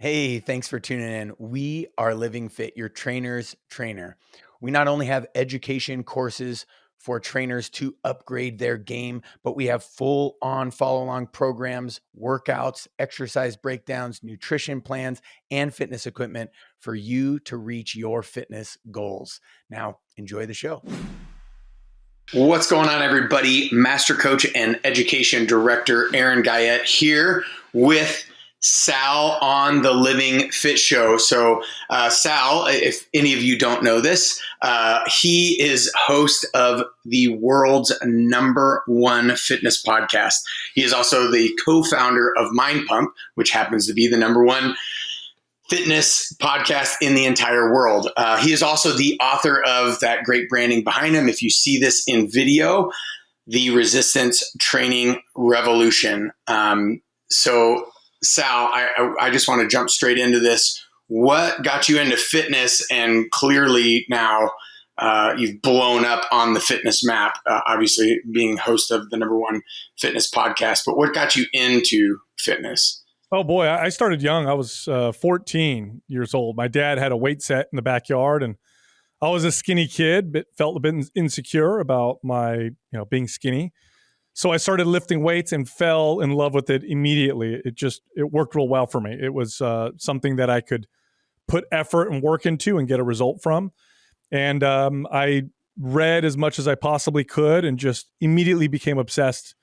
Hey, thanks for tuning in. We are Living Fit, your trainer's trainer. We not only have education courses for trainers to upgrade their game, but we have full on follow along programs, workouts, exercise breakdowns, nutrition plans, and fitness equipment for you to reach your fitness goals. Now, enjoy the show. What's going on, everybody? Master Coach and Education Director Aaron Guyette here with Sal on the Living.Fit Show. So Sal, if any of you don't know this, he is host of the world's #1 fitness podcast. He is also the co-founder of Mind Pump, which happens to be the #1 fitness podcast in the entire world. He is also the author of that great branding behind him. If you see this in video, the Resistance Training Revolution. So Sal, I just want to jump straight into this. What got you into fitness? And clearly now you've blown up on the fitness map, obviously being host of the #1 fitness podcast. But what got you into fitness? Oh boy, I started young. I was 14 years old. My dad had a weight set in the backyard, and I was a skinny kid, but felt a bit insecure about my, being skinny. So I started lifting weights and fell in love with it immediately. It worked real well for me. It was something that I could put effort and work into and get a result from. And I read as much as I possibly could and just immediately became obsessed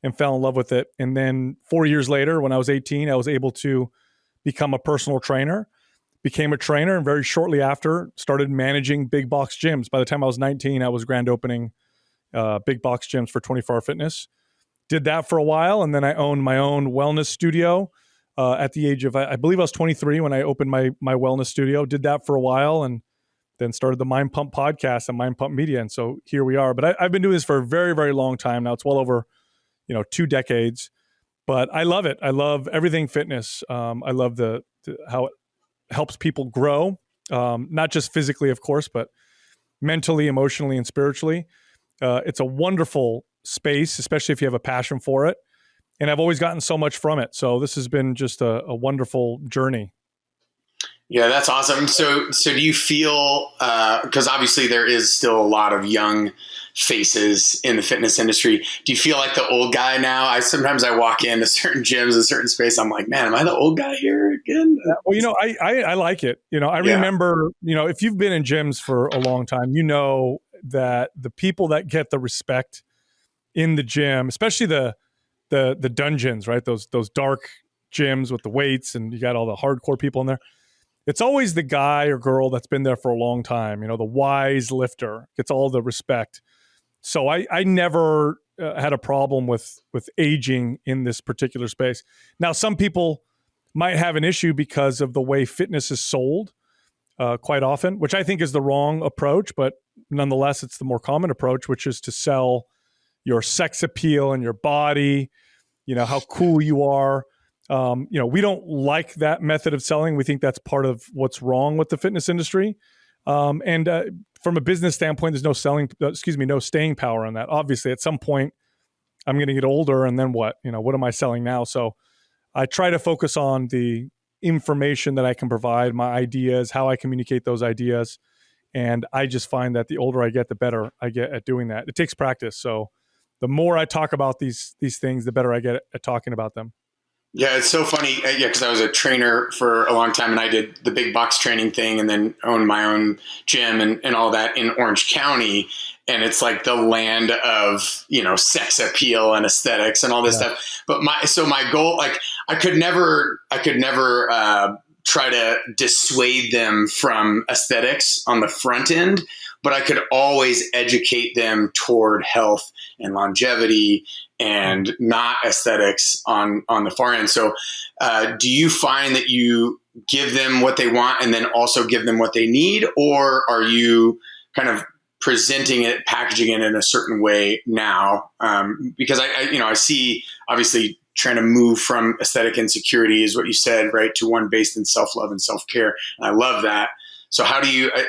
and fell in love with it. And then 4 years later, when I was 18, I was able to become a personal trainer, became a trainer, and very shortly after started managing big box gyms. By the time I was 19, I was grand opening big box gyms for 24 Hour Fitness. Did that for a while, and then I owned my own wellness studio at the age of, I believe I was 23 when I opened my wellness studio. Did that for a while, and then started the Mind Pump podcast and Mind Pump Media, and so here we are. But I've been doing this for a very, very long time now. It's well over 2 decades, but I love it. I love everything fitness. I love how it helps people grow, not just physically, of course, but mentally, emotionally, and spiritually. It's a wonderful space, especially if you have a passion for it. And I've always gotten so much from it. So this has been just a wonderful journey. Yeah, that's awesome. So do you feel, because obviously there is still a lot of young faces in the fitness industry, do you feel like the old guy now? Sometimes I walk into certain gyms, a certain space, I'm like, man, am I the old guy here again? Well, I like it. I remember, if you've been in gyms for a long time, that the people that get the respect in the gym, especially the dungeons, right? Those dark gyms with the weights, and you got all the hardcore people in there. It's always the guy or girl that's been there for a long time. The wise lifter gets all the respect. So I never had a problem with aging in this particular space. Now, some people might have an issue because of the way fitness is sold quite often, which I think is the wrong approach, but nonetheless, it's the more common approach, which is to sell your sex appeal and your body, how cool you are. We don't like that method of selling. We think that's part of what's wrong with the fitness industry. And from a business standpoint, there's no staying power on that. Obviously, at some point, I'm going to get older, and then what? What am I selling now? So I try to focus on the information that I can provide, my ideas, how I communicate those ideas. And I just find that the older I get, the better I get at doing that. It takes practice. So the more I talk about these things, the better I get at talking about them. Yeah, it's so funny. Yeah, because I was a trainer for a long time, and I did the big box training thing, and then owned my own gym and all that in Orange County. And it's like the land of sex appeal and aesthetics and all this stuff. But my goal, like I could never try to dissuade them from aesthetics on the front end, but I could always educate them toward health and longevity and not aesthetics on the far end. So do you find that you give them what they want and then also give them what they need, or are you kind of presenting it, packaging it in a certain way now? Because I see obviously trying to move from aesthetic insecurity is what you said, right, to one based in self-love and self-care. And I love that. So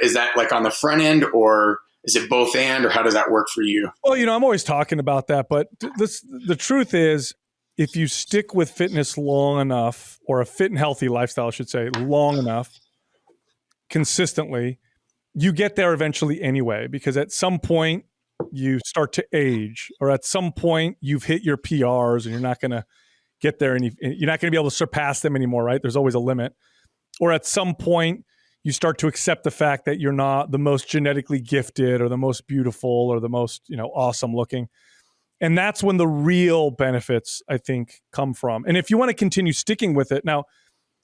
is that like on the front end, or is it both and, or how does that work for you? Well, I'm always talking about that, but the truth is if you stick with fitness long enough, or a fit and healthy lifestyle, I should say, long enough, consistently, you get there eventually anyway, because at some point you start to age, or at some point you've hit your PRs and you're not going to get there, and you're not going to be able to surpass them anymore, right? There's always a limit. Or at some point you start to accept the fact that you're not the most genetically gifted or the most beautiful or the most, awesome looking. And that's when the real benefits, I think, come from. And if you want to continue sticking with it, now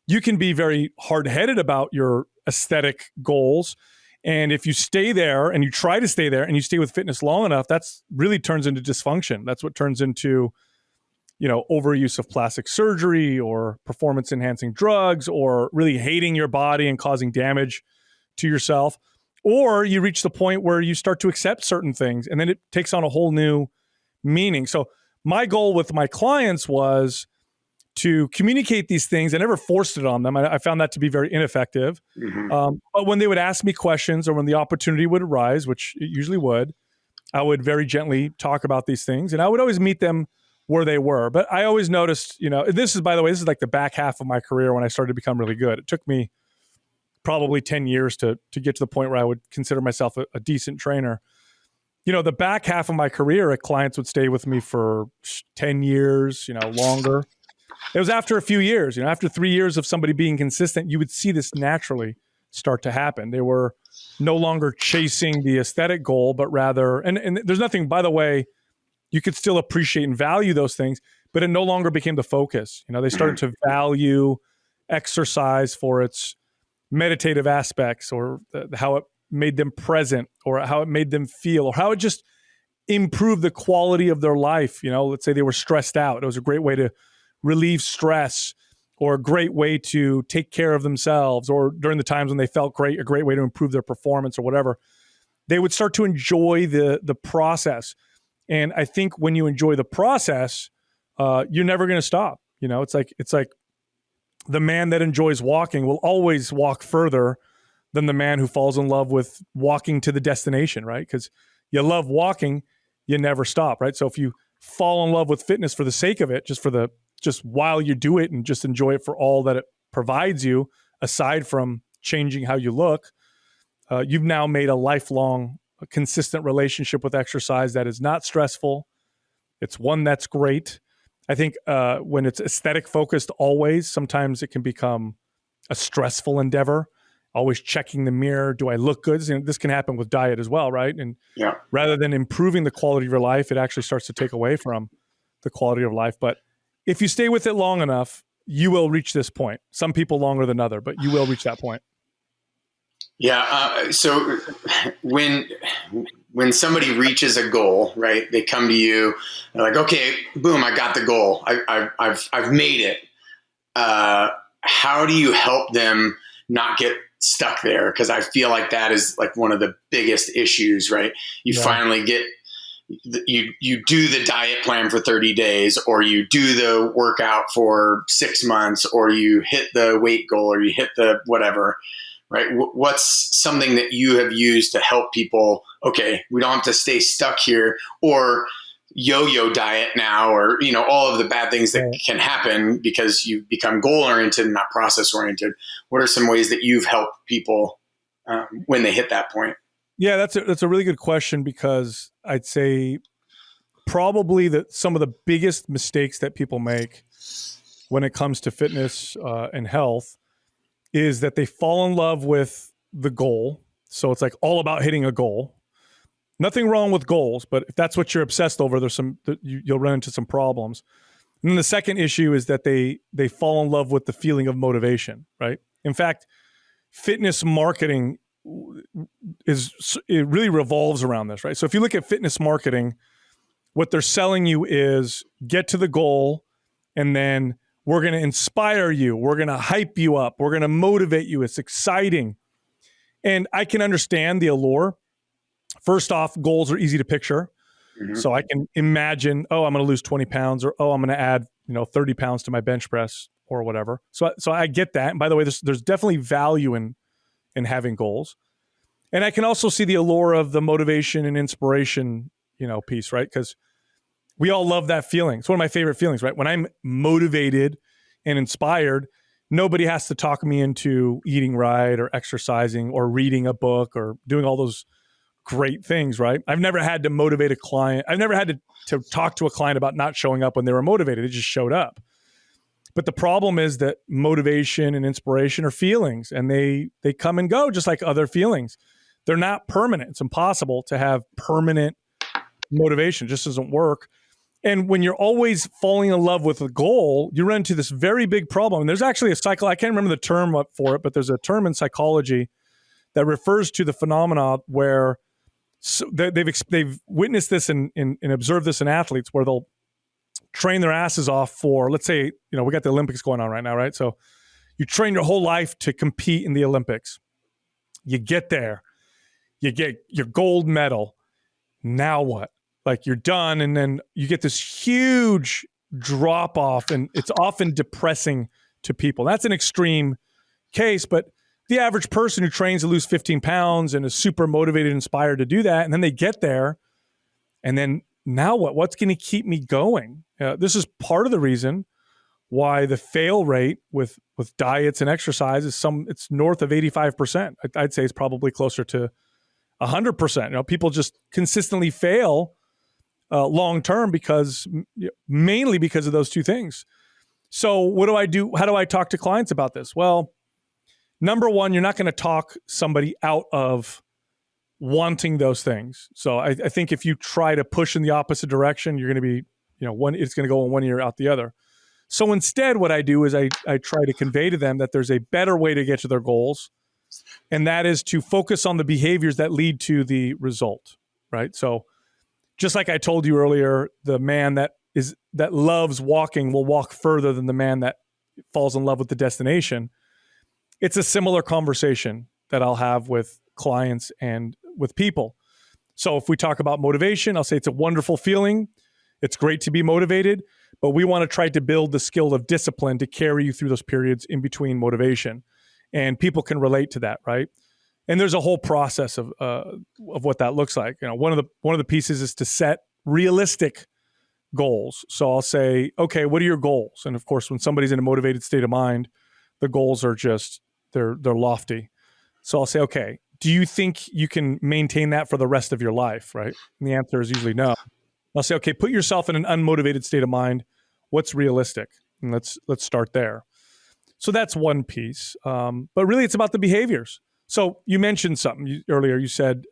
you can be very hard-headed about your aesthetic goals. And if you stay there and you try to stay there and you stay with fitness long enough, that's really turns into dysfunction. That's what turns into, overuse of plastic surgery or performance enhancing drugs, or really hating your body and causing damage to yourself. Or you reach the point where you start to accept certain things, and then it takes on a whole new meaning. So my goal with my clients was to communicate these things. I never forced it on them. I found that to be very ineffective. Mm-hmm. But when they would ask me questions, or when the opportunity would arise, which it usually would, I would very gently talk about these things, and I would always meet them where they were. But I always noticed, this is, by the way, this is like the back half of my career when I started to become really good. It took me probably 10 years to get to the point where I would consider myself a decent trainer. The back half of my career, clients would stay with me for 10 years, longer. It was after a few years, after 3 years of somebody being consistent, you would see this naturally start to happen. They were no longer chasing the aesthetic goal, but rather, and there's nothing, by the way, you could still appreciate and value those things, but it no longer became the focus. They started to value exercise for its meditative aspects, or how it made them present, or how it made them feel, or how it just improved the quality of their life. Let's say they were stressed out. It was a great way to relieve stress, or a great way to take care of themselves, or during the times when they felt great, a great way to improve their performance or whatever. They would start to enjoy the process. And I think when you enjoy the process, you're never going to stop. It's like the man that enjoys walking will always walk further than the man who falls in love with walking to the destination, right? Because you love walking, you never stop, right? So if you fall in love with fitness for the sake of it, just while you do it and just enjoy it for all that it provides you, aside from changing how you look, you've now made a lifelong, consistent relationship with exercise that is not stressful. It's one that's great. I think when it's aesthetic focused, sometimes it can become a stressful endeavor. Always checking the mirror. Do I look good? This can happen with diet as well, right? And rather than improving the quality of your life, it actually starts to take away from the quality of life. But if you stay with it long enough, you will reach this point. Some people longer than other, but you will reach that point. Yeah. So when somebody reaches a goal, right, they come to you, they're like, okay, boom, I got the goal. I've made it. How do you help them not get stuck there? Because I feel like that is like one of the biggest issues, right? You finally get, you do the diet plan for 30 days, or you do the workout for 6 months, or you hit the weight goal, or you hit the whatever, right? What's something that you have used to help people? Okay, we don't have to stay stuck here, or yo-yo diet now, or, all of the bad things that can happen because you become goal-oriented and not process-oriented. What are some ways that you've helped people when they hit that point? Yeah, that's a really good question, because I'd say probably that some of the biggest mistakes that people make when it comes to fitness and health is that they fall in love with the goal. So it's like all about hitting a goal. Nothing wrong with goals, but if that's what you're obsessed over, you'll run into some problems. And then the second issue is that they fall in love with the feeling of motivation, right? In fact, fitness marketing it really revolves around this, right? So if you look at fitness marketing, what they're selling you is get to the goal, and then we're going to inspire you. We're going to hype you up. We're going to motivate you. It's exciting. And I can understand the allure. First off, goals are easy to picture. Mm-hmm. So I can imagine, I'm going to lose 20 pounds, or, I'm going to add, 30 pounds to my bench press or whatever. So I get that. And by the way, there's definitely value in having goals. And I can also see the allure of the motivation and inspiration, piece, right? Because We all love that feeling. It's one of my favorite feelings, right? When I'm motivated and inspired, nobody has to talk me into eating right or exercising or reading a book or doing all those great things, right? I've never had to motivate a client. I've never had to talk to a client about not showing up when they were motivated. They just showed up. But the problem is that motivation and inspiration are feelings, and they come and go just like other feelings. They're not permanent. It's impossible to have permanent motivation. It just doesn't work. And when you're always falling in love with a goal, you run into this very big problem. And there's actually a cycle. I can't remember the term for it, but there's a term in psychology that refers to the phenomena where they've witnessed this and observed this in athletes, where they'll train their asses off for, let's say, we got the Olympics going on right now, right? So you train your whole life to compete in the Olympics. You get there, you get your gold medal. Now what? Like, you're done, and then you get this huge drop off, and it's often depressing to people. That's an extreme case, but the average person who trains to lose 15 pounds and is super motivated, inspired to do that, and then they get there, and then now what? What's going to keep me going? This is part of the reason why the fail rate with diets and exercise is it's north of 85%. I'd say it's probably closer to 100%. People just consistently fail long term mainly because of those two things. So what do I do? How do I talk to clients about this? Well, number one, you're not going to talk somebody out of wanting those things. So I think if you try to push in the opposite direction, you're going to be, it's going to go in one ear out the other. So instead, what I do is I try to convey to them that there's a better way to get to their goals, and that is to focus on the behaviors that lead to the result, right? So just like I told you earlier, the man that loves walking will walk further than the man that falls in love with the destination. It's a similar conversation that I'll have with clients and with people. So if we talk about motivation, I'll say it's a wonderful feeling. It's great to be motivated, but we want to try to build the skill of discipline to carry you through those periods in between motivation. And people can relate to that, right? And there's a whole process of what that looks like. One of the pieces is to set realistic goals. So I'll say, okay, what are your goals? And of course, when somebody's in a motivated state of mind, the goals are just they're lofty. So I'll say, okay, do you think you can maintain that for the rest of your life, right? And the answer is usually no. I'll say, okay, put yourself in an unmotivated state of mind. What's realistic? And let's start there. So that's one piece. But really, it's about the behaviors. So you mentioned something earlier. You said,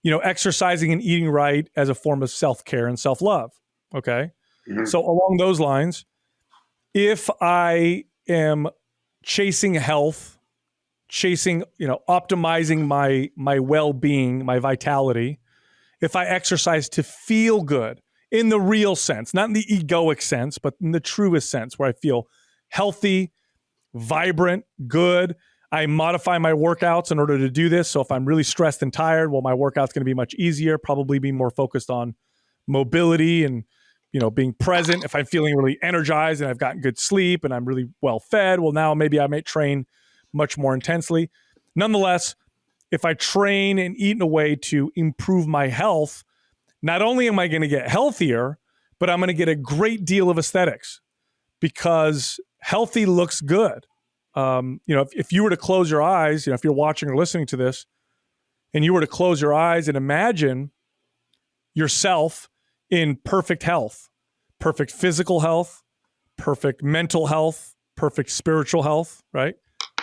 exercising and eating right as a form of self-care and self-love. Okay. Mm-hmm. So along those lines, if I am chasing health, optimizing my well-being, my vitality, if I exercise to feel good in the real sense, not in the egoic sense, but in the truest sense, where I feel healthy, vibrant, good. I modify my workouts in order to do this. So if I'm really stressed and tired, well, my workout's going to be much easier, probably be more focused on mobility and, being present. If I'm feeling really energized and I've gotten good sleep and I'm really well fed, well, now maybe I might train much more intensely. Nonetheless, if I train and eat in a way to improve my health, not only am I going to get healthier, but I'm going to get a great deal of aesthetics, because healthy looks good. If you were to close your eyes, if you're watching or listening to this, and you were to close your eyes and imagine yourself in perfect health, perfect physical health, perfect mental health, perfect spiritual health, right?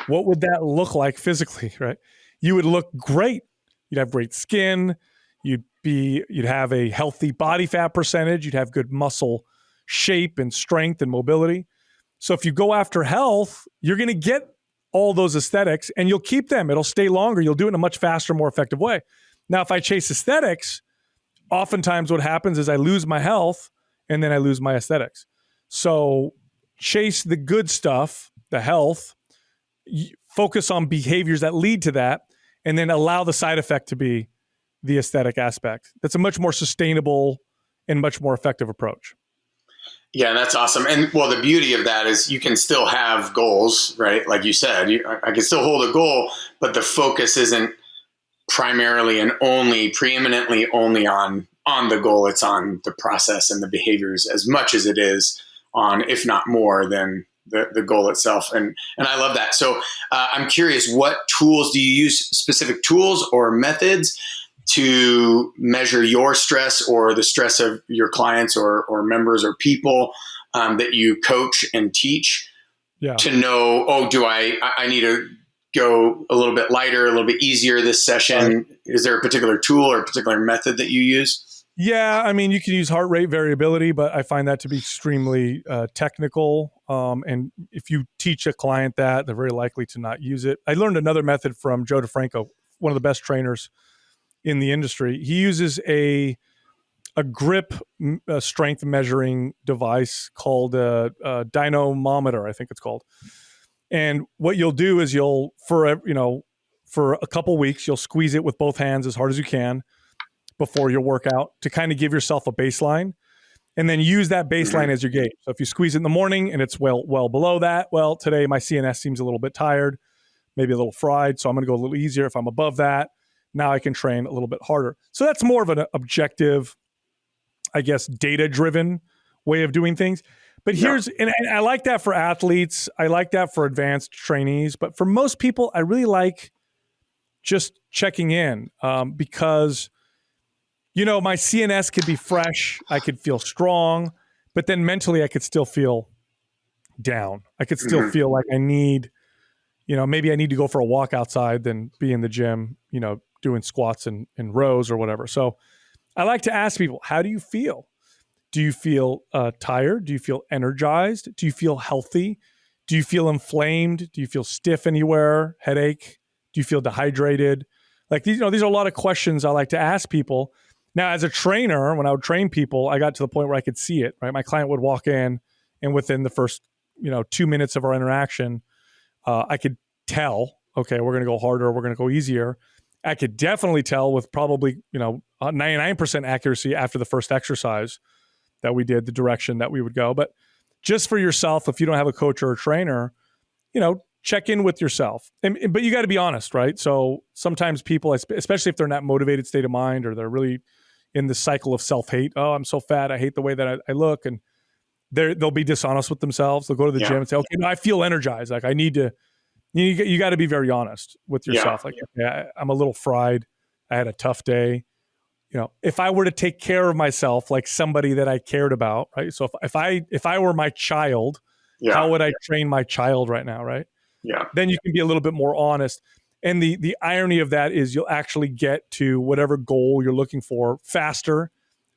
What would that look like physically, right? You would look great. You'd have great skin. You'd have a healthy body fat percentage. You'd have good muscle shape and strength and mobility. So if you go after health, you're going to get all those aesthetics and you'll keep them. It'll stay longer. You'll do it in a much faster, more effective way. Now, if I chase aesthetics, oftentimes what happens is I lose my health and then I lose my aesthetics. So chase the good stuff, the health, focus on behaviors that lead to that, and then allow the side effect to be the aesthetic aspect. That's a much more sustainable and much more effective approach. Yeah, that's awesome. And well, the beauty of that is you can still have goals, right? Like you said, I can still hold a goal, but the focus isn't primarily and preeminently only on on the goal. It's on the process and the behaviors as much as it is on, if not more than the goal itself. And I love that. So I'm curious, what tools do you use, specific tools or methods to measure your stress or the stress of your clients or members or people that you coach and teach to know, I need to go a little bit lighter, a little bit easier this session? Right. Is there a particular tool or a particular method that you use? Yeah, I mean, you can use heart rate variability, but I find that to be extremely technical. And if you teach a client that, they're very likely to not use it. I learned another method from Joe DeFranco, one of the best trainers in the industry. He uses a grip strength measuring device called a dynamometer, I think it's called. And what you'll do is for a couple weeks, you'll squeeze it with both hands as hard as you can before your workout to kind of give yourself a baseline, and then use that baseline as your gauge. So if you squeeze it in the morning and it's well below that, well, today my CNS seems a little bit tired, maybe a little fried, so I'm going to go a little easier. If I'm above that, now I can train a little bit harder. So that's more of an objective, I guess, data-driven way of doing things. But and I like that for athletes. I like that for advanced trainees. But for most people, I really like just checking in because, my CNS could be fresh. I could feel strong, but then mentally I could still feel down. I could still feel like I need, maybe I need to go for a walk outside than be in the gym, doing squats and rows or whatever. So I like to ask people, how do you feel? Do you feel tired? Do you feel energized? Do you feel healthy? Do you feel inflamed? Do you feel stiff anywhere? Headache? Do you feel dehydrated? Like these are a lot of questions I like to ask people. Now, as a trainer, when I would train people, I got to the point where I could see it, right? My client would walk in, and within the first, 2 minutes of our interaction, I could tell, okay, we're going to go harder, we're going to go easier. I could definitely tell with probably, 99% accuracy after the first exercise that we did, the direction that we would go. But just for yourself, if you don't have a coach or a trainer, check in with yourself. But you got to be honest, right? So sometimes people, especially if they're in that motivated state of mind or they're really in the cycle of self-hate, oh, I'm so fat, I hate the way that I look, and they'll be dishonest with themselves. They'll go to the gym and say, okay, no, I feel energized. Like I need to, you got to be very honest with yourself. Like, okay, I'm a little fried. I had a tough day. If I were to take care of myself like somebody that I cared about, right? So if I were my child, how would I train my child right now, right? Yeah. Then you can be a little bit more honest. And the irony of that is you'll actually get to whatever goal you're looking for faster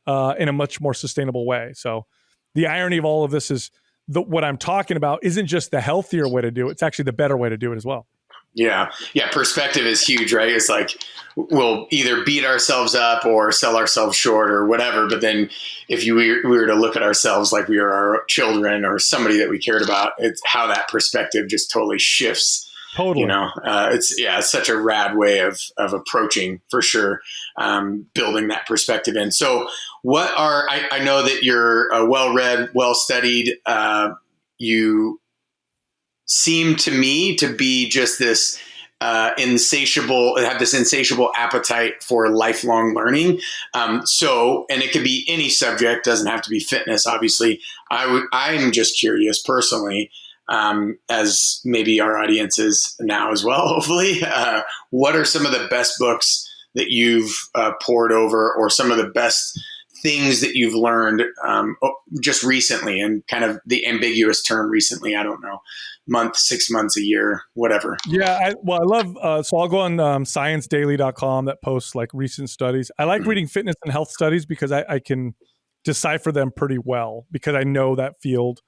in a much more sustainable way. So the irony of all of this is what I'm talking about isn't just the healthier way to do it. It's actually the better way to do it as well. Yeah. Yeah. Perspective is huge, right? It's like we'll either beat ourselves up or sell ourselves short or whatever. But then if we were to look at ourselves like we are our children or somebody that we cared about, it's how that perspective just totally shifts. Totally. It's such a rad way of approaching, for sure, building that perspective in. So I know that you're well-read, well-studied. You seem to me to be just this have this insatiable appetite for lifelong learning. And it could be any subject, doesn't have to be fitness, obviously. I'm just curious personally, as maybe our audience is now as well, hopefully, what are some of the best books that you've poured over, or some of the best things that you've learned just recently, and kind of the ambiguous term recently, I don't know, month, 6 months, a year, whatever. Yeah. I love, so I'll go on sciencedaily.com that posts like recent studies. I like reading fitness and health studies because I can decipher them pretty well because I know that field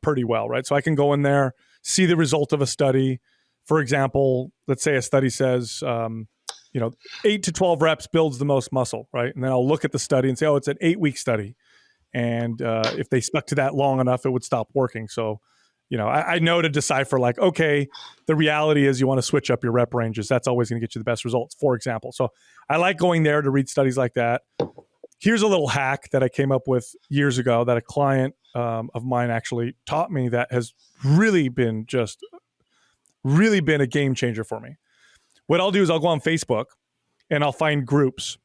pretty well, right? So I can go in there, see the result of a study. For example, let's say a study says, 8 to 12 reps builds the most muscle, right? And then I'll look at the study and say, oh, it's an 8-week study. And if they stuck to that long enough, it would stop working. So, I know to decipher like, okay, the reality is you want to switch up your rep ranges. That's always going to get you the best results, for example. So I like going there to read studies like that. Here's a little hack that I came up with years ago that a client of mine actually taught me that has really been a game changer for me. What I'll do is I'll go on Facebook and I'll find groups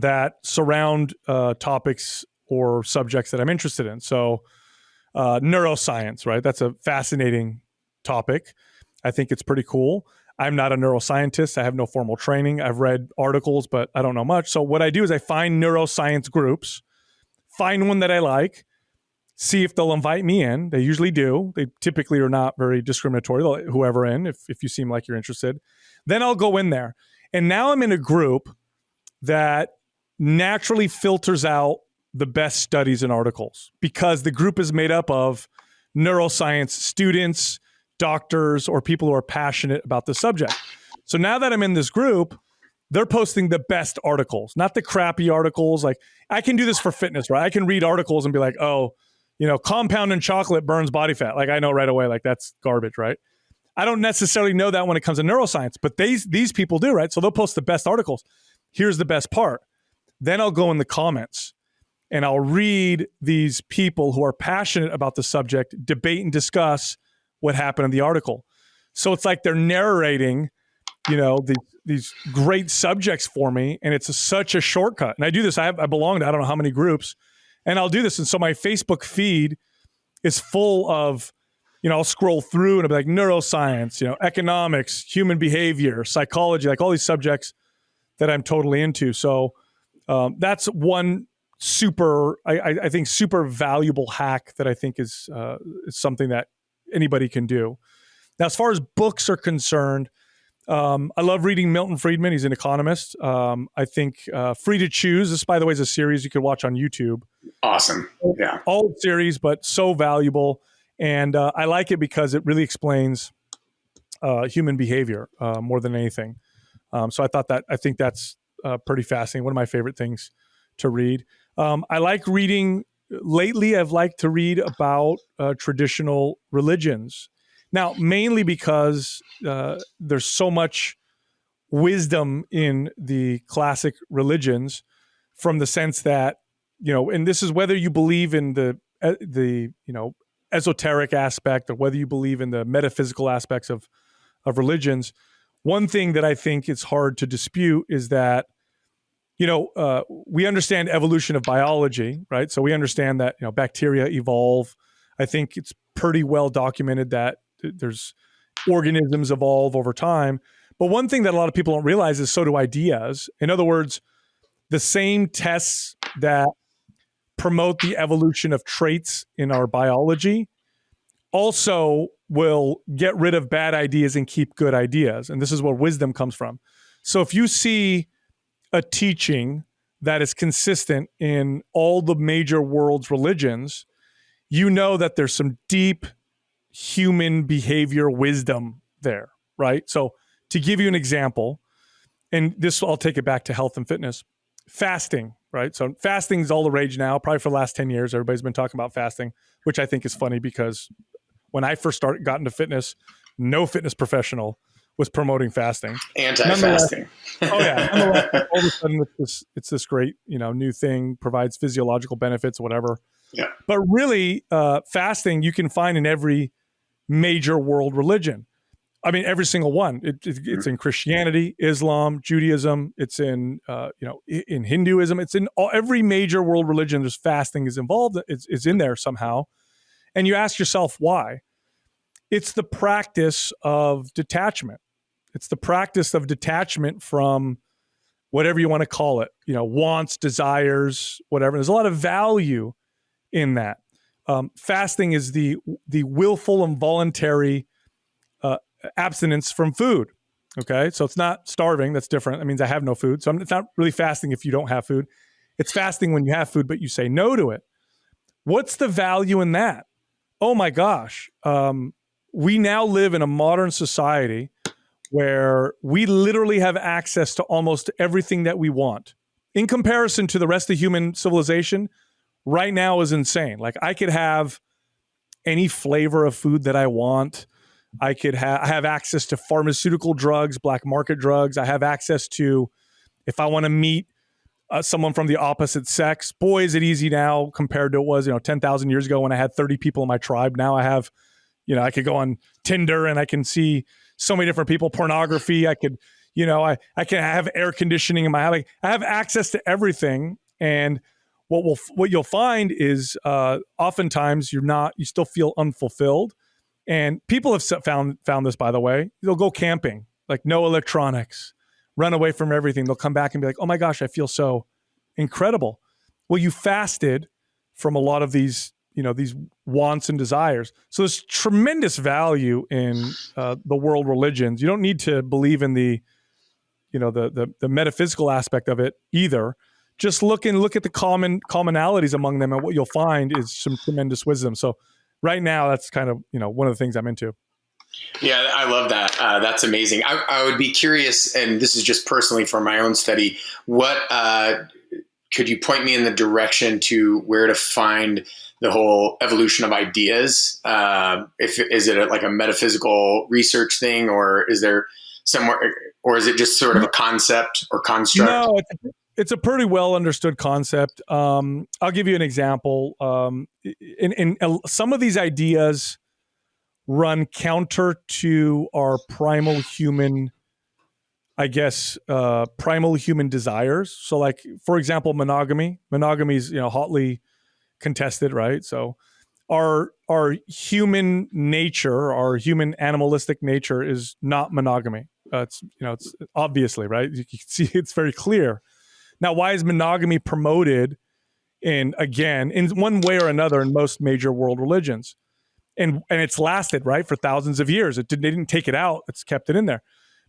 that surround topics or subjects that I'm interested in. So neuroscience, right? That's a fascinating topic. I think it's pretty cool. I'm not a neuroscientist. I have no formal training. I've read articles, but I don't know much. So what I do is I find neuroscience groups, find one that I like, see if they'll invite me in. They usually do. They typically are not very discriminatory. They'll let whoever in if you seem like you're interested. Then I'll go in there. And now I'm in a group that naturally filters out the best studies and articles because the group is made up of neuroscience students, doctors, or people who are passionate about the subject. So now that I'm in this group, they're posting the best articles, not the crappy articles. Like I can do this for fitness, right? I can read articles and be like, oh, compound in chocolate burns body fat. Like I know right away, like that's garbage, right? I don't necessarily know that when it comes to neuroscience, but these people do, right? So they'll post the best articles. Here's the best part. Then I'll go in the comments and I'll read these people who are passionate about the subject, debate and discuss what happened in the article. So it's like they're narrating, these great subjects for me, and it's such a shortcut. And I do this. I belong to I don't know how many groups, and I'll do this. And so my Facebook feed is full of, I'll scroll through and I'll be like neuroscience, economics, human behavior, psychology, like all these subjects that I'm totally into. So that's one I think super valuable hack that I think is something that anybody can do. Now, as far as books are concerned, I love reading Milton Friedman. He's an economist. I think Free to Choose, this, by the way, is a series you can watch on YouTube. Awesome. Yeah. Old series, but so valuable. And I like it because it really explains human behavior more than anything. So I think that's pretty fascinating. One of my favorite things to read. I like reading. Lately, I've liked to read about traditional religions. Now, mainly because there's so much wisdom in the classic religions, from the sense that, and this is whether you believe in the esoteric aspect or whether you believe in the metaphysical aspects of religions. One thing that I think is hard to dispute is that, we understand evolution of biology, right? So we understand that, bacteria evolve. I think it's pretty well documented that there's organisms evolve over time. But one thing that a lot of people don't realize is so do ideas. In other words, the same tests that promote the evolution of traits in our biology also will get rid of bad ideas and keep good ideas. And this is where wisdom comes from. So if you see a teaching that is consistent in all the major world's religions, you know that there's some deep human behavior wisdom there, right? So to give you an example, and this, I'll take it back to health and fitness, fasting, right? So fasting is all the rage now, probably for the last 10 years. Everybody's been talking about fasting, which I think is funny because when I first got into fitness, no fitness professional was promoting fasting. Anti-fasting. Oh yeah. Nonetheless, all of a sudden it's this great, new thing, provides physiological benefits, whatever. Yeah. But really, fasting you can find in every major world religion. I mean, every single one. It's in Christianity, Islam, Judaism. It's in in Hinduism. It's in every major world religion. There's fasting is involved. It's in there somehow. And you ask yourself why. It's the practice of detachment. It's the practice of detachment from whatever you want to call it, wants, desires, whatever. There's a lot of value in that. Fasting is the willful and voluntary abstinence from food. Okay. So it's not starving. That's different. That means I have no food. So it's not really fasting if you don't have food. It's fasting when you have food, but you say no to it. What's the value in that? Oh my gosh. We now live in a modern society where we literally have access to almost everything that we want. In comparison to the rest of human civilization, right now is insane. Like I could have any flavor of food that I want. I have access to pharmaceutical drugs, black market drugs. I have access to, if I want to meet someone from the opposite sex, boy, is it easy now compared to it was, 10,000 years ago when I had 30 people in my tribe. Now I have, I could go on Tinder and I can see so many different people, pornography. I could, I can have air conditioning in my house. Like, I have access to everything. And what you'll find is oftentimes you still feel unfulfilled. And people have found this, by the way. They'll go camping, like no electronics, run away from everything. They'll come back and be like, oh my gosh, I feel so incredible. Well, you fasted from a lot of these wants and desires. So there's tremendous value in the world religions. You don't need to believe in the metaphysical aspect of it either. Just look at the commonalities among them, and what you'll find is some tremendous wisdom. So right now, that's kind of one of the things I'm into. Yeah, I love that. That's amazing. I would be curious, and this is just personally for my own study, what could you point me in the direction to where to find the whole evolution of ideas? Is it like a metaphysical research thing, or is there somewhere, or is it just sort of a concept or construct? No, it's a pretty well understood concept. I'll give you an example. In some of these ideas run counter to our primal human, primal human desires. So, like, for example, monogamy. Monogamy is hotly contested, right? So our human nature, our human animalistic nature, is not monogamy. It's obviously, right. You can see it's very clear. Now, why is monogamy promoted in one way or another in most major world religions? And it's lasted, right, for thousands of years. They didn't take it out. It's kept it in there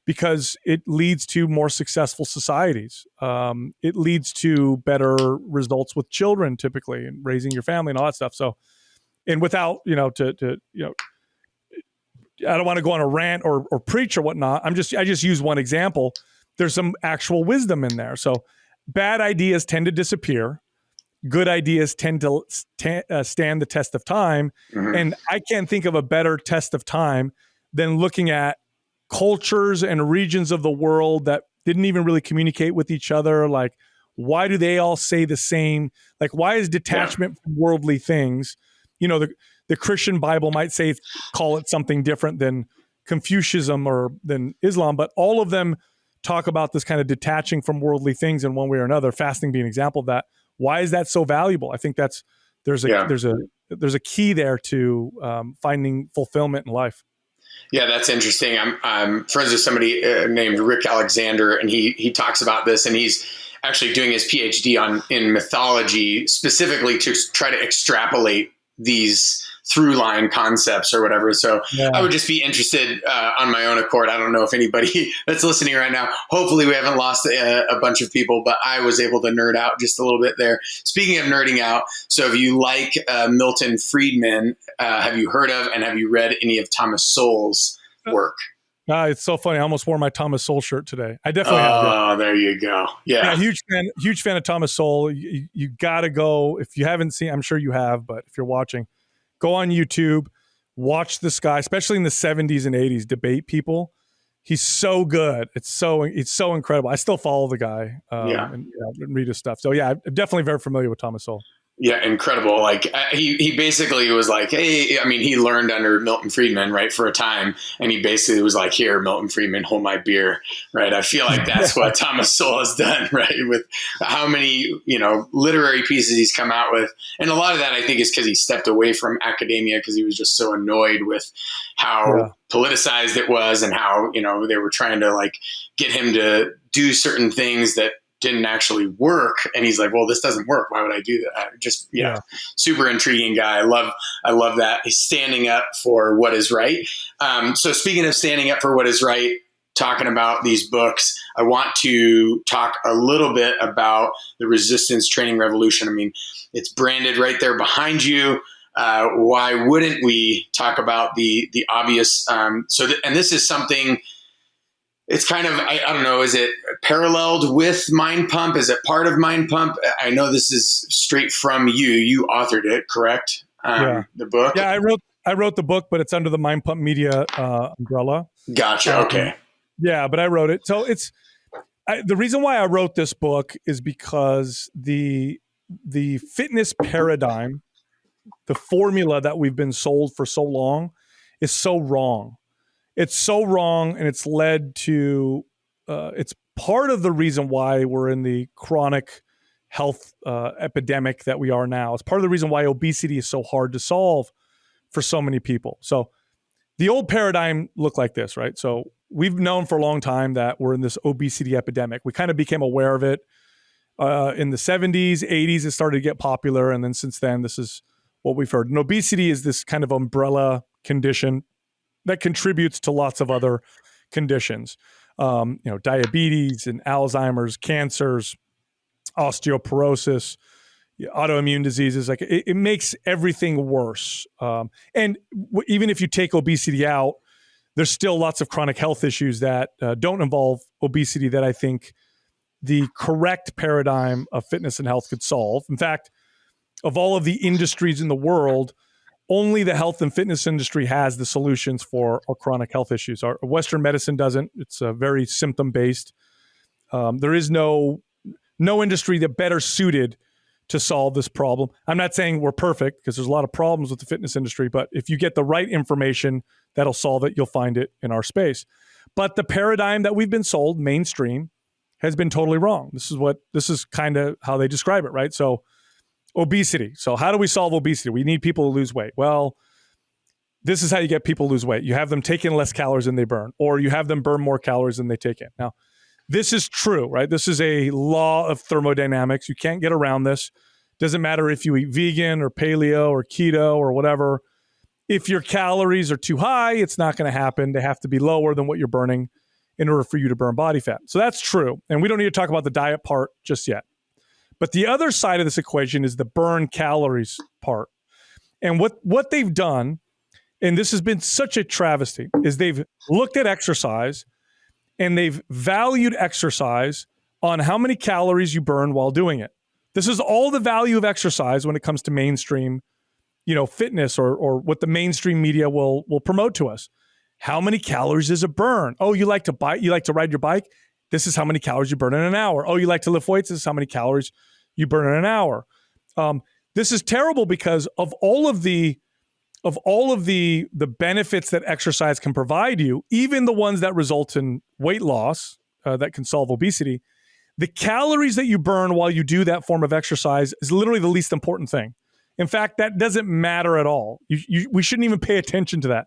because it leads to more successful societies. It leads to better results with children, typically, and raising your family and all that stuff. So, and without, I don't want to go on a rant or preach or whatnot. I just use one example. There's some actual wisdom in there. So bad ideas tend to disappear. Good ideas tend to stand the test of time. Mm-hmm. And I can't think of a better test of time than looking at cultures and regions of the world that didn't even really communicate with each other. Like, why do they all say the same? Like, why is detachment from worldly things? The Christian Bible might call it something different than Confucianism or than Islam, but all of them talk about this kind of detaching from worldly things in one way or another. Fasting being an example of that. Why is that so valuable? I think there's a key there to finding fulfillment in life. Yeah, that's interesting. I'm friends with somebody named Rick Alexander, and he talks about this, and he's actually doing his PhD in mythology specifically to try to extrapolate these through line concepts or whatever. So I would just be interested on my own accord. I don't know if anybody that's listening right now, hopefully we haven't lost a bunch of people, but I was able to nerd out just a little bit there. Speaking of nerding out, so if you like Milton Friedman, have you heard of and have you read any of Thomas Sowell's work? It's so funny. I almost wore my Thomas Sowell shirt today. I definitely have. Oh, there you go. Yeah. Huge fan of Thomas Sowell. You got to go. If you haven't seen, I'm sure you have, but if you're watching, go on YouTube, watch this guy, especially in the 70s and 80s, debate people. He's so good. It's so incredible. I still follow the guy and read his stuff. So yeah, I'm definitely very familiar with Thomas Sowell. Yeah, incredible. Like he basically was like, hey, I mean, he learned under Milton Friedman, right, for a time. And he basically was like, here, Milton Friedman, hold my beer, right? I feel like that's what Thomas Sowell has done, right? With how many, literary pieces he's come out with. And a lot of that, I think, is because he stepped away from academia because he was just so annoyed with how politicized it was and how, they were trying to like get him to do certain things that didn't actually work. And he's like, well, this doesn't work. Why would I do that? Super intriguing guy. I love that. He's standing up for what is right. So speaking of standing up for what is right, talking about these books, I want to talk a little bit about the resistance training revolution. I mean, it's branded right there behind you. Why wouldn't we talk about the obvious? And this is something. It's kind of, I don't know, is it paralleled with Mind Pump? Is it part of Mind Pump? I know this is straight from you. You authored it, correct? The book? Yeah, I wrote the book, but it's under the Mind Pump Media umbrella. Gotcha, okay. Yeah, but I wrote it. So the reason why I wrote this book is because the fitness paradigm, the formula that we've been sold for so long is so wrong. It's so wrong, and it's led to it's part of the reason why we're in the chronic health epidemic that we are now. It's part of the reason why obesity is so hard to solve for so many people. So the old paradigm looked like this, right? So we've known for a long time that we're in this obesity epidemic. We kind of became aware of it in the 70s, 80s. It started to get popular. And then since then, this is what we've heard. And obesity is this kind of umbrella condition that contributes to lots of other conditions. Diabetes and Alzheimer's, cancers, osteoporosis, autoimmune diseases. Like it makes everything worse. Even if you take obesity out, there's still lots of chronic health issues that don't involve obesity that I think the correct paradigm of fitness and health could solve. In fact, of all of the industries in the world, only the health and fitness industry has the solutions for our chronic health issues. Our Western medicine doesn't. It's very symptom-based. There is no industry that better suited to solve this problem. I'm not saying we're perfect because there's a lot of problems with the fitness industry, but if you get the right information that'll solve it, you'll find it in our space. But the paradigm that we've been sold, mainstream, has been totally wrong. This is kind of how they describe it, right? So obesity. So how do we solve obesity? We need people to lose weight. Well, this is how you get people to lose weight. You have them take in less calories than they burn, or you have them burn more calories than they take in. Now, this is true, right? This is a law of thermodynamics. You can't get around this. Doesn't matter if you eat vegan or paleo or keto or whatever. If your calories are too high, it's not going to happen. They have to be lower than what you're burning in order for you to burn body fat. So that's true. And we don't need to talk about the diet part just yet. But the other side of this equation is the burn calories part. And what they've done, and this has been such a travesty, is they've looked at exercise and they've valued exercise on how many calories you burn while doing it. This is all the value of exercise when it comes to mainstream, fitness or what the mainstream media will promote to us. How many calories does it burn? Oh, you like to ride your bike? This is how many calories you burn in an hour. Oh, you like to lift weights? This is how many calories you burn in an hour. This is terrible because of all of the benefits that exercise can provide you, even the ones that result in weight loss that can solve obesity, the calories that you burn while you do that form of exercise is literally the least important thing. In fact, that doesn't matter at all. We shouldn't even pay attention to that.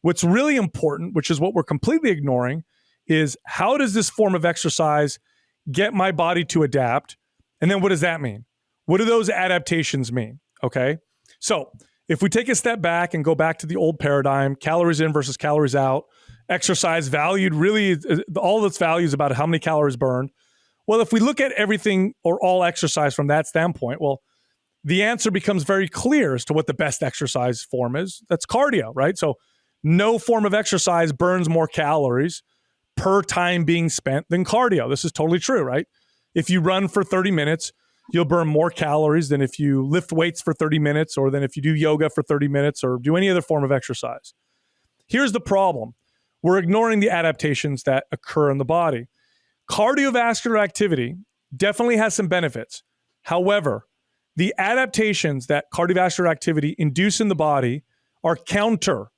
What's really important, which is what we're completely ignoring, is how does this form of exercise get my body to adapt? And then what does that mean? What do those adaptations mean? Okay. So if we take a step back and go back to the old paradigm, calories in versus calories out, exercise valued, really all of its value is about how many calories burned. Well, if we look at everything or all exercise from that standpoint, well, the answer becomes very clear as to what the best exercise form is. That's cardio, right? So no form of exercise burns more calories per time being spent than cardio. This is totally true, right? If you run for 30 minutes, you'll burn more calories than if you lift weights for 30 minutes or than if you do yoga for 30 minutes or do any other form of exercise. Here's the problem. We're ignoring the adaptations that occur in the body. Cardiovascular activity definitely has some benefits. However, the adaptations that cardiovascular activity induce in the body are counter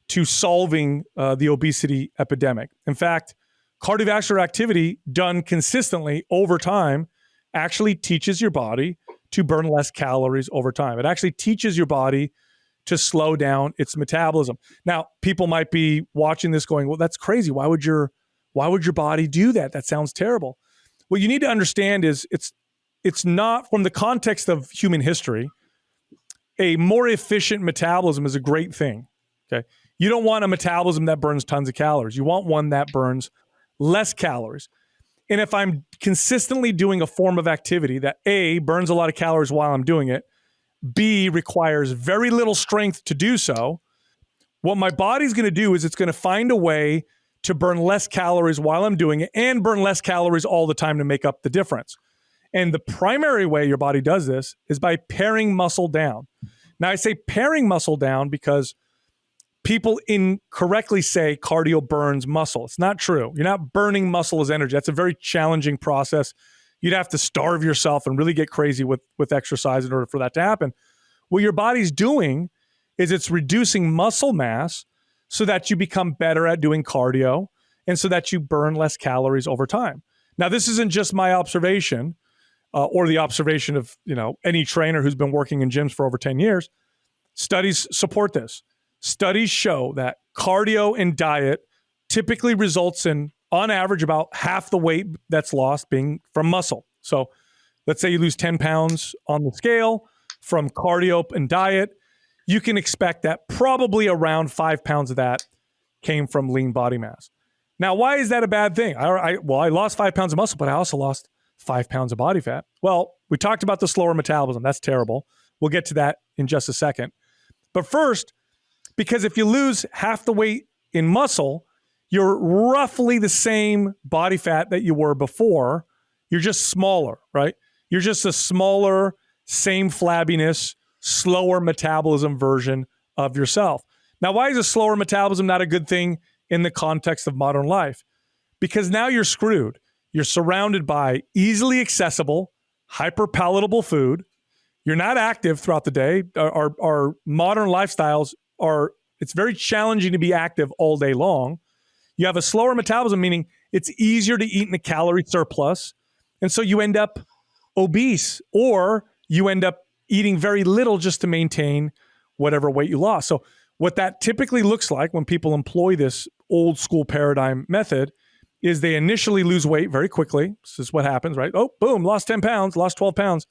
to solving the obesity epidemic. In fact, cardiovascular activity done consistently over time actually teaches your body to burn less calories over time. It actually teaches your body to slow down its metabolism. Now, people might be watching this going, well, that's crazy. Why would your body do that? That sounds terrible. What you need to understand is it's not, from the context of human history, a more efficient metabolism is a great thing. Okay. You don't want a metabolism that burns tons of calories. You want one that burns less calories. And if I'm consistently doing a form of activity that A, burns a lot of calories while I'm doing it, B, requires very little strength to do so, what my body's going to do is it's going to find a way to burn less calories while I'm doing it and burn less calories all the time to make up the difference. And the primary way your body does this is by paring muscle down. Now, I say paring muscle down because people incorrectly say cardio burns muscle. It's not true. You're not burning muscle as energy. That's a very challenging process. You'd have to starve yourself and really get crazy with exercise in order for that to happen. What your body's doing is it's reducing muscle mass so that you become better at doing cardio. and so that you burn less calories over time. Now, this isn't just my observation or the observation of any trainer who's been working in gyms for over 10 years. Studies support this. Studies show that cardio and diet typically results in, on average, about half the weight that's lost being from muscle. So let's say you lose 10 pounds on the scale from cardio and diet. You can expect that probably around 5 pounds of that came from lean body mass. Now, why is that a bad thing? I lost 5 pounds of muscle, but I also lost 5 pounds of body fat. Well, we talked about the slower metabolism. That's terrible. We'll get to that in just a second. But first, because if you lose half the weight in muscle, you're roughly the same body fat that you were before. You're just smaller, right? You're just a smaller, same flabbiness, slower metabolism version of yourself. Now, why is a slower metabolism not a good thing in the context of modern life? Because now you're screwed. You're surrounded by easily accessible, hyper-palatable food. You're not active throughout the day. Our modern lifestyles it's very challenging to be active all day long. You have a slower metabolism, meaning it's easier to eat in a calorie surplus. And so you end up obese, or you end up eating very little just to maintain whatever weight you lost. So what that typically looks like when people employ this old school paradigm method is they initially lose weight very quickly. This is what happens, right? Oh, boom, lost 10 pounds, lost 12 pounds.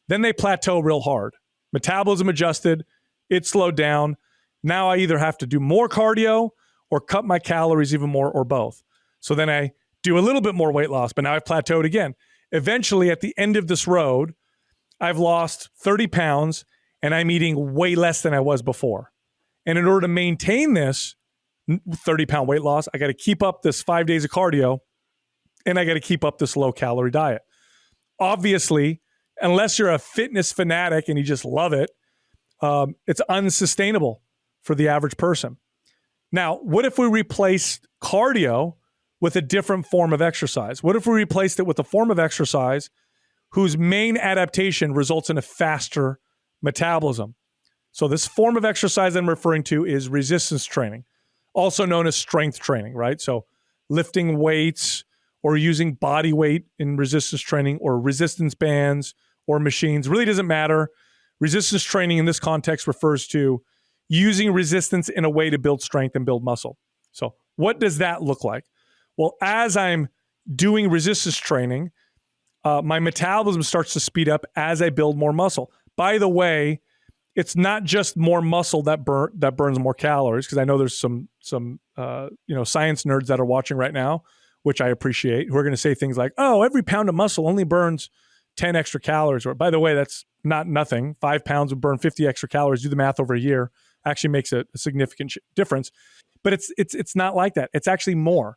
Then they plateau real hard. Metabolism adjusted, it slowed down. Now I either have to do more cardio or cut my calories even more, or both. So then I do a little bit more weight loss, but now I've plateaued again. Eventually, at the end of this road, I've lost 30 pounds and I'm eating way less than I was before. And in order to maintain this 30-pound weight loss, I got to keep up this 5 days of cardio and I got to keep up this low-calorie diet. Obviously, unless you're a fitness fanatic and you just love it, it's unsustainable for the average person. Now, what if we replaced cardio with a different form of exercise? What if we replaced it with a form of exercise whose main adaptation results in a faster metabolism? So this form of exercise I'm referring to is resistance training, also known as strength training, right? So lifting weights or using body weight in resistance training, or resistance bands or machines, really doesn't matter. Resistance training in this context refers to using resistance in a way to build strength and build muscle. So what does that look like? Well, as I'm doing resistance training, my metabolism starts to speed up as I build more muscle. By the way, it's not just more muscle that burns more calories, because I know there's some science nerds that are watching right now, which I appreciate, who are going to say things like, "Oh, every pound of muscle only burns 10 extra calories." Or, by the way, that's not nothing. 5 pounds would burn 50 extra calories. Do the math over a year. Actually makes a significant difference. But it's not like that. It's actually more.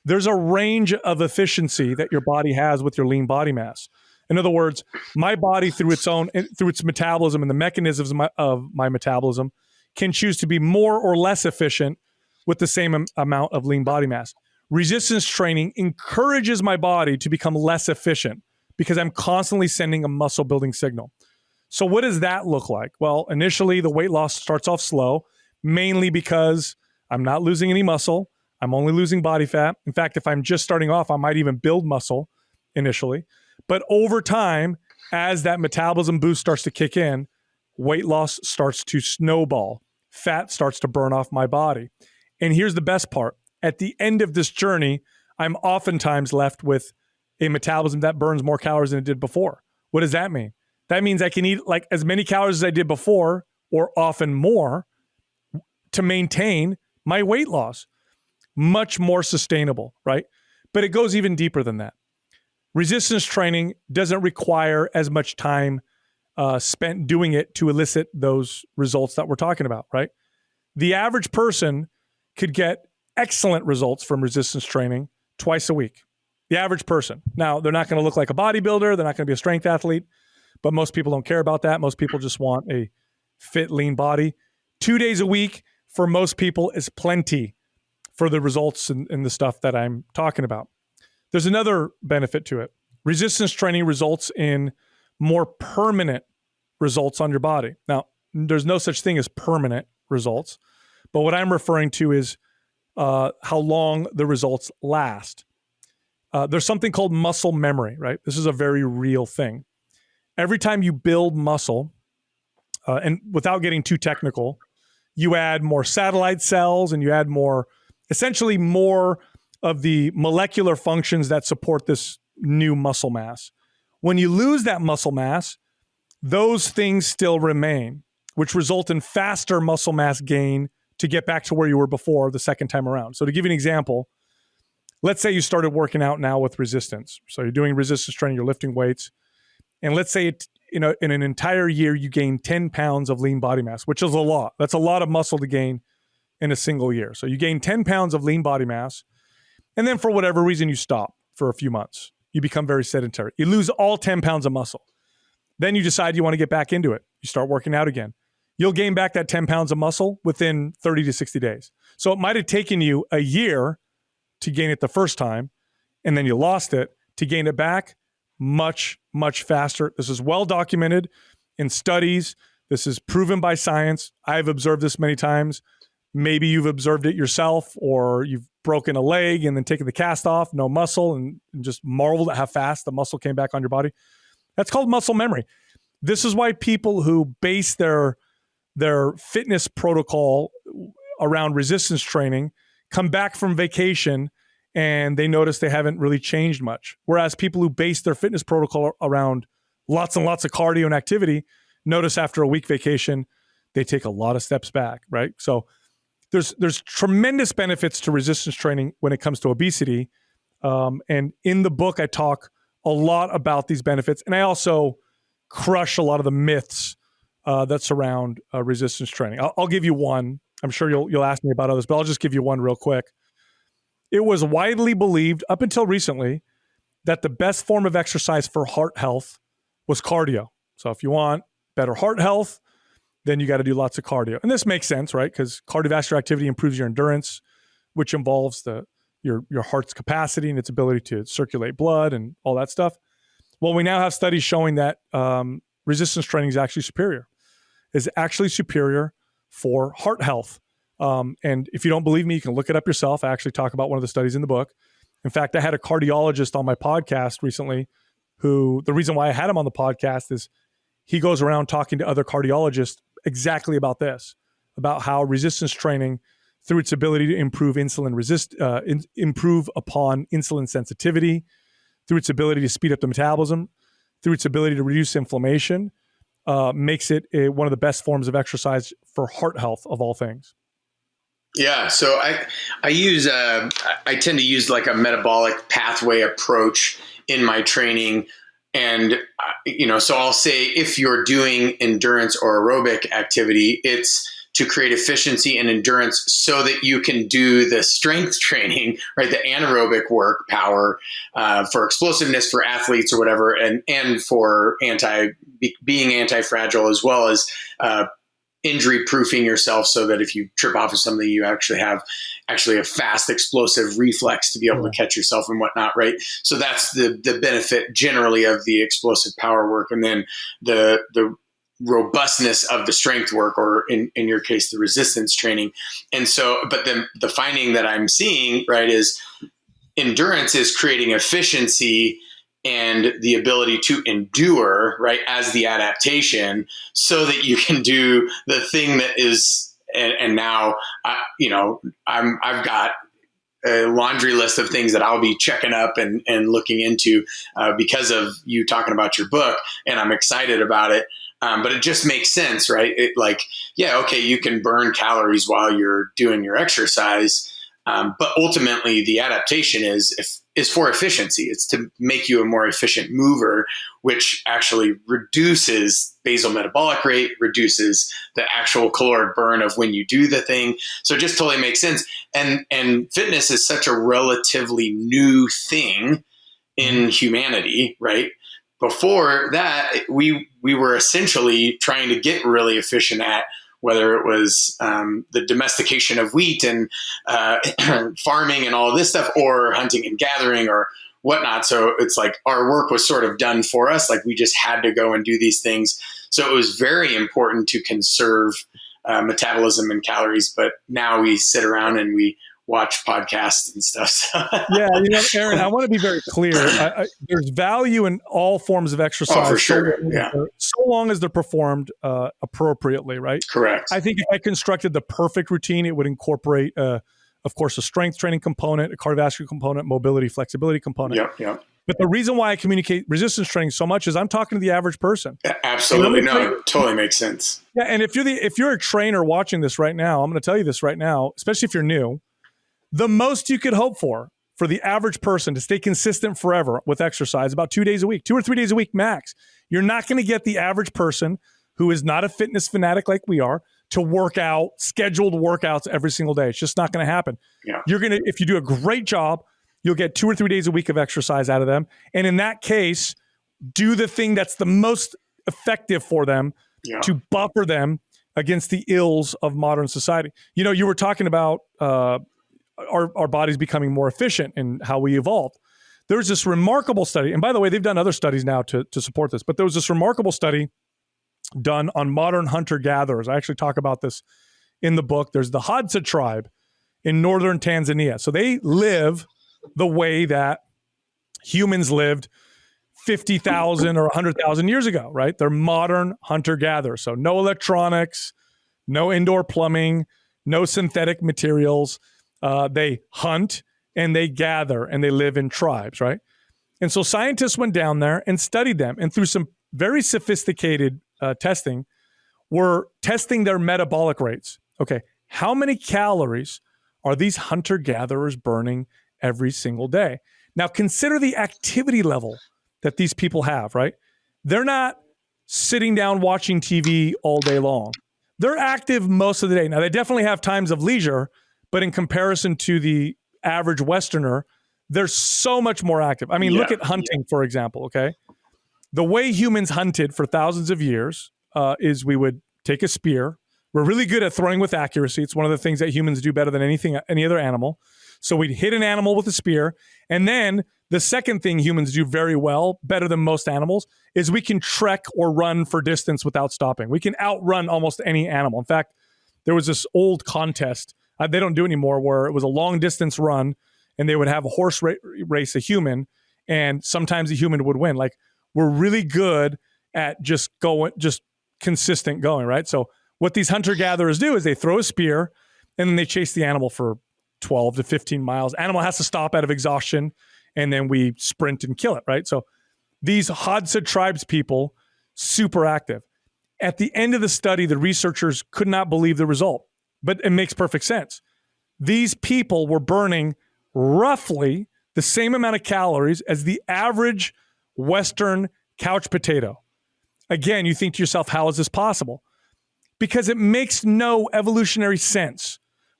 There's a range of efficiency that your body has with your lean body mass. In other words, my body, through its metabolism and the mechanisms of my metabolism, can choose to be more or less efficient with the same amount of lean body mass. Resistance training encourages my body to become less efficient because I'm constantly sending a muscle building signal. So what does that look like? Well, initially the weight loss starts off slow, mainly because I'm not losing any muscle. I'm only losing body fat. In fact, if I'm just starting off, I might even build muscle initially. But over time, as that metabolism boost starts to kick in, weight loss starts to snowball. Fat starts to burn off my body. And here's the best part. At the end of this journey, I'm oftentimes left with a metabolism that burns more calories than it did before. What does that mean? That means I can eat like as many calories as I did before, or often more, to maintain my weight loss. Much more sustainable, right? But it goes even deeper than that. Resistance training doesn't require as much time spent doing it to elicit those results that we're talking about, right? The average person could get excellent results from resistance training twice a week. The average person. Now, they're not going to look like a bodybuilder. They're not going to be a strength athlete, but most people don't care about that. Most people just want a fit, lean body. 2 days a week for most people is plenty for the results and the stuff that I'm talking about. There's another benefit to it. Resistance training results in more permanent results on your body. Now, there's no such thing as permanent results, but what I'm referring to is how long the results last. There's something called muscle memory, right? This is a very real thing. Every time you build muscle, and without getting too technical, you add more satellite cells and you add essentially more of the molecular functions that support this new muscle mass. When you lose that muscle mass, those things still remain, which result in faster muscle mass gain to get back to where you were before the second time around. So to give you an example, let's say you started working out now with resistance. So you're doing resistance training, you're lifting weights. And let's say in an entire year, you gain 10 pounds of lean body mass, which is a lot. That's a lot of muscle to gain in a single year. So you gain 10 pounds of lean body mass. And then for whatever reason, you stop for a few months. You become very sedentary. You lose all 10 pounds of muscle. Then you decide you want to get back into it. You start working out again. You'll gain back that 10 pounds of muscle within 30 to 60 days. So it might have taken you a year to gain it the first time, and then you lost it. To gain it back much, much faster. This is well documented in studies. This is proven by science. I've observed this many times. Maybe you've observed it yourself, or you've broken a leg and then taken the cast off, no muscle, and just marveled at how fast the muscle came back on your body. That's called muscle memory. This is why people who base their fitness protocol around resistance training come back from vacation and they notice they haven't really changed much. Whereas people who base their fitness protocol around lots and lots of cardio and activity notice after a week vacation, they take a lot of steps back, right? So there's tremendous benefits to resistance training when it comes to obesity. And in the book, I talk a lot about these benefits. And I also crush a lot of the myths that surround resistance training. I'll give you one. I'm sure you'll ask me about others, but I'll just give you one real quick. It was widely believed up until recently that the best form of exercise for heart health was cardio. So if you want better heart health, then you got to do lots of cardio. And this makes sense, right? Because cardiovascular activity improves your endurance, which involves your heart's capacity and its ability to circulate blood and all that stuff. Well, we now have studies showing that resistance training is actually superior for heart health. And if you don't believe me, you can look it up yourself. I actually talk about one of the studies in the book. In fact, I had a cardiologist on my podcast recently who, the reason why I had him on the podcast is he goes around talking to other cardiologists exactly about this, about how resistance training, through its ability to improve improve upon insulin sensitivity, through its ability to speed up the metabolism, through its ability to reduce inflammation, makes it one of the best forms of exercise for heart health of all things. Yeah. So I tend to use like a metabolic pathway approach in my training. And, so I'll say if you're doing endurance or aerobic activity, it's to create efficiency and endurance so that you can do the strength training, right? The anaerobic work, power, for explosiveness for athletes or whatever, and for being anti-fragile, as well as, injury proofing yourself so that if you trip off of something, you actually have a fast explosive reflex to be able to catch yourself and whatnot. Right. So that's the benefit generally of the explosive power work. And then the robustness of the strength work, or in your case, the resistance training. And so, but then the finding that I'm seeing, right, is endurance is creating efficiency and the ability to endure, right, as the adaptation, so that you can do the thing that is, and now, I've got a laundry list of things that I'll be checking up and looking into because of you talking about your book, and I'm excited about it. But it just makes sense, right? You can burn calories while you're doing your exercise, but ultimately the adaptation is for efficiency. It's to make you a more efficient mover, which actually reduces basal metabolic rate, reduces the actual caloric burn of when you do the thing. So it just totally makes sense. And fitness is such a relatively new thing in humanity, right? Before that, we were essentially trying to get really efficient at, whether it was the domestication of wheat and farming and all of this stuff, or hunting and gathering or whatnot. So it's like our work was sort of done for us. Like we just had to go and do these things. So it was very important to conserve metabolism and calories. But now we sit around and we watch podcasts and stuff. So. Yeah, Aaron, I want to be very clear. There's value in all forms of exercise. Oh, for sure. So long as they're performed appropriately, right? Correct. I think if I constructed the perfect routine, it would incorporate, of course, a strength training component, a cardiovascular component, mobility, flexibility component. Yep. But the reason why I communicate resistance training so much is I'm talking to the average person. Absolutely. No, it totally makes sense. Yeah, and if you're a trainer watching this right now, I'm going to tell you this right now, especially if you're new. The most you could hope for the average person to stay consistent forever with exercise, about 2 days a week, 2 or 3 days a week max. You're not going to get the average person who is not a fitness fanatic like we are to work out scheduled workouts every single day. It's just not going to happen. Yeah. If you do a great job, you'll get 2 or 3 days a week of exercise out of them. And in that case, do the thing that's the most effective for them to buffer them against the ills of modern society. You were talking about our bodies becoming more efficient in how we evolved. There was this remarkable study, and by the way, they've done other studies now to support this, but there was this remarkable study done on modern hunter-gatherers. I actually talk about this in the book. There's the Hadza tribe in northern Tanzania. So they live the way that humans lived 50,000 or 100,000 years ago, right? They're modern hunter-gatherers. So no electronics, no indoor plumbing, no synthetic materials. They hunt and they gather and they live in tribes, right? And so scientists went down there and studied them, and through some very sophisticated testing, were testing their metabolic rates. Okay, how many calories are these hunter-gatherers burning every single day? Now consider the activity level that these people have, right? They're not sitting down watching TV all day long. They're active most of the day. Now they definitely have times of leisure, but in comparison to the average Westerner, they're so much more active. I mean, look at hunting, for example, okay? The way humans hunted for thousands of years is we would take a spear. We're really good at throwing with accuracy. It's one of the things that humans do better than any other animal. So we'd hit an animal with a spear. And then the second thing humans do very well, better than most animals, is we can trek or run for distance without stopping. We can outrun almost any animal. In fact, there was this old contest, they don't do anymore, where it was a long distance run and they would have a horse race a human, and sometimes the human would win. Like, we're really good at just consistent going, right? So what these hunter-gatherers do is they throw a spear and then they chase the animal for 12 to 15 miles. Animal has to stop out of exhaustion, and then we sprint and kill it, right? So these Hadza tribes people, super active. At the end of the study, the researchers could not believe the result, but it makes perfect sense. These people were burning roughly the same amount of calories as the average Western couch potato. Again, you think to yourself, how is this possible? Because it makes no evolutionary sense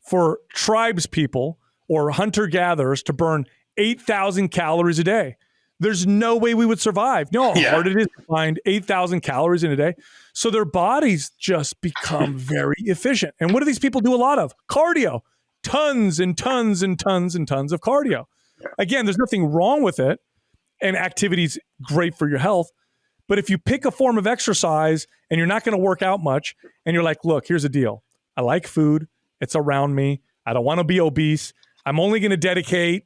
for tribes people or hunter-gatherers to burn 8,000 calories a day. There's no way we would survive. You know how hard it is to find 8,000 calories in a day? So their bodies just become very efficient. And what do these people do a lot of? Cardio. Tons and tons and tons and tons of cardio. Again, there's nothing wrong with it, and activity's great for your health. But if you pick a form of exercise and you're not going to work out much, and you're like, look, here's the deal. I like food. It's around me. I don't want to be obese. I'm only going to dedicate,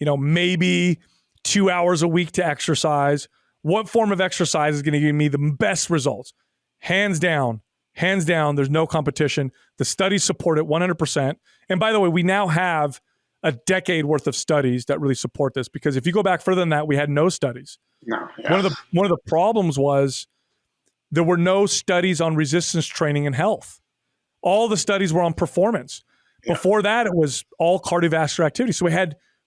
maybe 2 hours a week to exercise. What form of exercise is going to give me the best results? Hands down, there's no competition. The studies support it 100%. And by the way, we now have a decade worth of studies that really support this, because if you go back further than that, we had no studies. No. Yeah. One of the problems was there were no studies on resistance training and health. All the studies were on performance. Yeah. Before that, it was all cardiovascular activity. So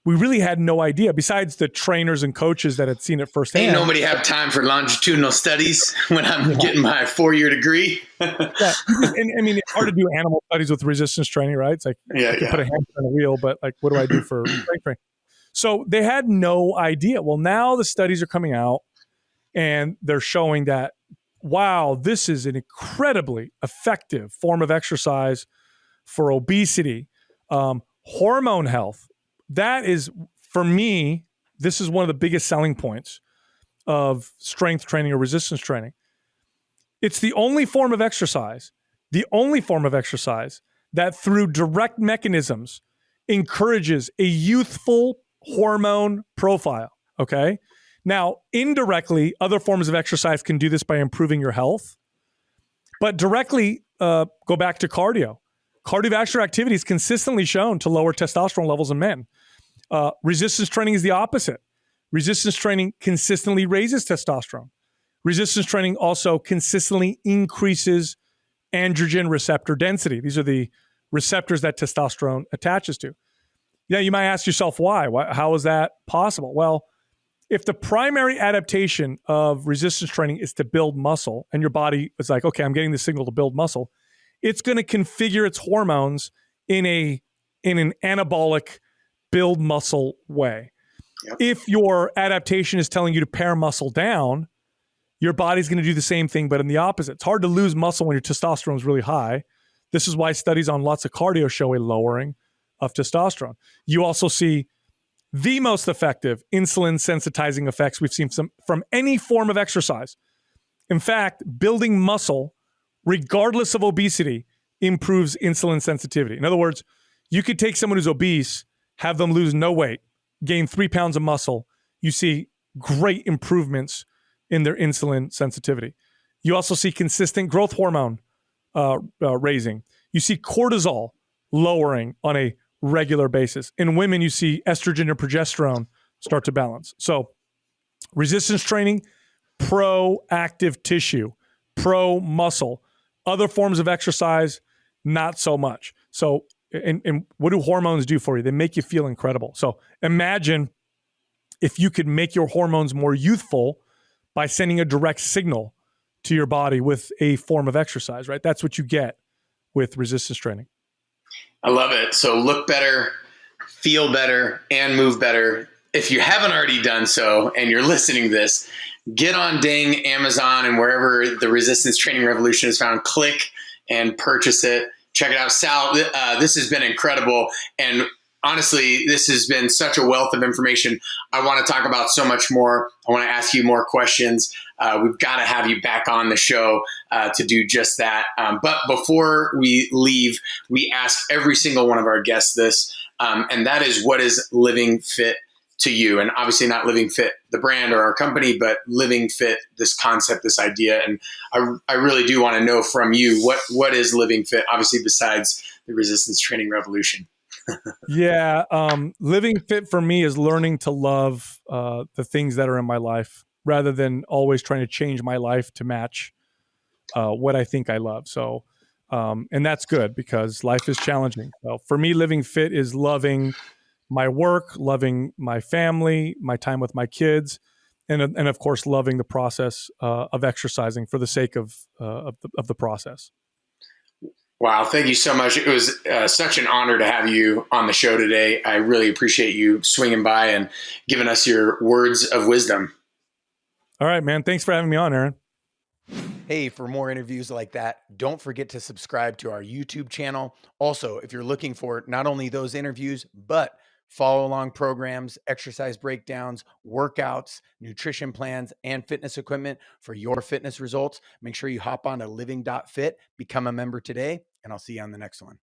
we really had no idea, besides the trainers and coaches that had seen it firsthand. Ain't nobody have time for longitudinal studies when I'm getting my 4-year degree. And I mean, it's hard to do animal studies with resistance training, right? It's like, I can put a hamster on a wheel, but like, what do I do for strength training? So they had no idea. Well, now the studies are coming out and they're showing that, wow, this is an incredibly effective form of exercise for obesity, hormone health. That is, for me, this is one of the biggest selling points of strength training or resistance training. It's the only form of exercise that through direct mechanisms encourages a youthful hormone profile. Okay. Now, indirectly, other forms of exercise can do this by improving your health. But directly, go back to cardio. Cardiovascular activity is consistently shown to lower testosterone levels in men. Resistance training is the opposite. Resistance training consistently raises testosterone. Resistance training also consistently increases androgen receptor density. These are the receptors that testosterone attaches to. Yeah, you might ask yourself why. How is that possible? Well, if the primary adaptation of resistance training is to build muscle, and your body is like, okay, I'm getting the signal to build muscle, it's going to configure its hormones in an anabolic build muscle way. Yep. If your adaptation is telling you to pare muscle down, your body's going to do the same thing, but in the opposite. It's hard to lose muscle when your testosterone is really high. This is why studies on lots of cardio show a lowering of testosterone. You also see the most effective insulin sensitizing effects we've seen from any form of exercise. In fact, building muscle, regardless of obesity, improves insulin sensitivity. In other words, you could take someone who's obese, have them lose no weight, gain 3 pounds of muscle. You see great improvements in their insulin sensitivity. You also see consistent growth hormone raising. You see cortisol lowering on a regular basis. In women, you see estrogen and progesterone start to balance. So resistance training, pro-active tissue, pro-muscle. Other forms of exercise, not so much. So, and what do hormones do for you? They make you feel incredible. So imagine if you could make your hormones more youthful by sending a direct signal to your body with a form of exercise, right? That's what you get with resistance training. I love it. So look better, feel better, and move better. If you haven't already done so and you're listening to this, get on Ding, Amazon, and wherever the resistance training revolution is found, click and purchase it. Check it out. Sal, this has been incredible. And honestly, this has been such a wealth of information. I want to talk about so much more. I want to ask you more questions. We've got to have you back on the show to do just that. But before we leave, we ask every single one of our guests this, and that is, what is Living Fit to you? And obviously not Living Fit, the brand or our company, but Living Fit, this concept, this idea. And I really do want to know from you, what is Living Fit, obviously besides the resistance training revolution? Yeah. Living Fit for me is learning to love the things that are in my life rather than always trying to change my life to match what I think I love. So, and that's good because life is challenging. So for me, Living Fit is loving my work, loving my family, my time with my kids, and of course, loving the process of exercising for the sake of the process. Wow. Thank you so much. It was such an honor to have you on the show today. I really appreciate you swinging by and giving us your words of wisdom. All right, man. Thanks for having me on, Aaron. Hey, for more interviews like that, don't forget to subscribe to our YouTube channel. Also, if you're looking for not only those interviews, but follow along programs, exercise breakdowns, workouts, nutrition plans, and fitness equipment for your fitness results, make sure you hop on to Living.Fit, become a member today, and I'll see you on the next one.